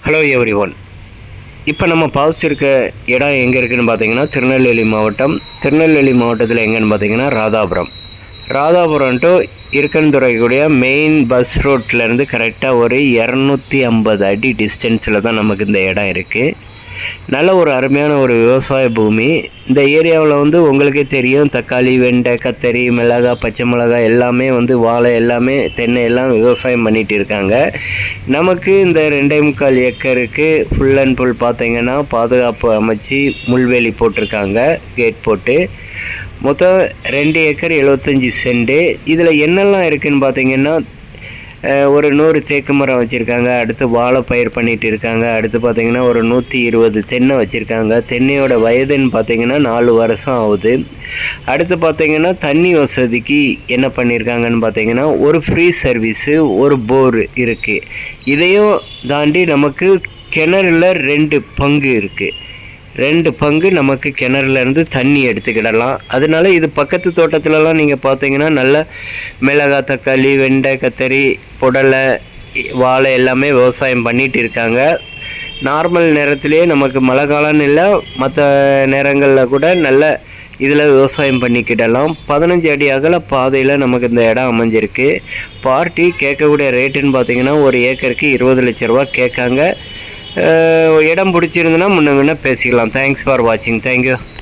Hello every one. இப்போ நம்ம பாசிட்டிருக்க இடம் எங்கே இருக்குதுன்னு பார்த்தீங்கன்னா திருநெல்வேலி மாவட்டத்தில் எங்கேன்னு பார்த்தீங்கன்னா ராதாபுரம் டு இருக்கன்துறைக்கூடிய மெயின் பஸ் ரோட்லேருந்து கரெக்டாக ஒரு 250 அடி டிஸ்டன்ஸில் தான் நமக்கு இந்த இடம் இருக்குது. நல்ல ஒரு அருமையான ஒரு விவசாய பூமி. இந்த ஏரியாவில் உங்களுக்கே தெரியும், தக்காளி, வெண்டை, கத்தரி, மிளகாய், பச்சை மிளகாய் எல்லாமே வாழை எல்லாமே தென்னை எல்லாம் விவசாயம் பண்ணிகிட்டு இருக்காங்க. நமக்கு இந்த 2.25 ஏக்கருக்கு ஃபுல் அண்ட் ஃபுல் பார்த்திங்கன்னா பாதுகாப்பு அமைச்சு முள்வேலி போட்டிருக்காங்க, கேட் போட்டு. மொத்தம் 2 ஏக்கர் 75 சென்ட். இதில் என்னெல்லாம் இருக்குதுன்னு பார்த்திங்கன்னா, ஒரு 100 தேக்கு மரம் வச்சுருக்காங்க. அடுத்து வாழை பயிர் பண்ணிகிட்டு இருக்காங்க. அடுத்து பார்த்திங்கன்னா ஒரு 120 தென்னை வச்சுருக்காங்க. தென்னையோட வயதுன்னு பார்த்திங்கன்னா 4 வருஷம் ஆகுது. அடுத்து பார்த்திங்கன்னா தண்ணி வசதிக்கு என்ன பண்ணியிருக்காங்கன்னு பார்த்திங்கன்னா ஒரு ஃப்ரீ சர்வீஸு, ஒரு போர் இருக்குது. இதையும் தாண்டி நமக்கு கிணறுல 2 பங்கு இருக்குது. 2 பங்கு நமக்கு கிணறுலேருந்து தண்ணி எடுத்துக்கிடலாம். அதனால இது பக்கத்து தோட்டத்துலலாம் நீங்கள் பார்த்தீங்கன்னா நல்ல மிளகாய், தக்காளி, வெண்டை, கத்தரி, புடலை, வாழை எல்லாமே விவசாயம் பண்ணிகிட்டு இருக்காங்க. நார்மல் நேரத்திலே நமக்கு மழை காலம்னு இல்லை, மற்ற நேரங்களில் கூட நல்ல இதில் விவசாயம் பண்ணிக்கிடலாம். 15 அடி அகல பாதையில் நமக்கு இந்த இடம் அமைஞ்சிருக்கு. பார்ட்டி கேட்கக்கூடிய ரேட்டுன்னு பார்த்தீங்கன்னா ஒரு ஏக்கருக்கு 20 லட்ச ரூபா கேட்காங்க. இடம் பிடிச்சிருந்துன்னா முன்ன பேசிக்கலாம். தேங்க்ஸ் ஃபார் வாட்சிங். தேங்க்யூ.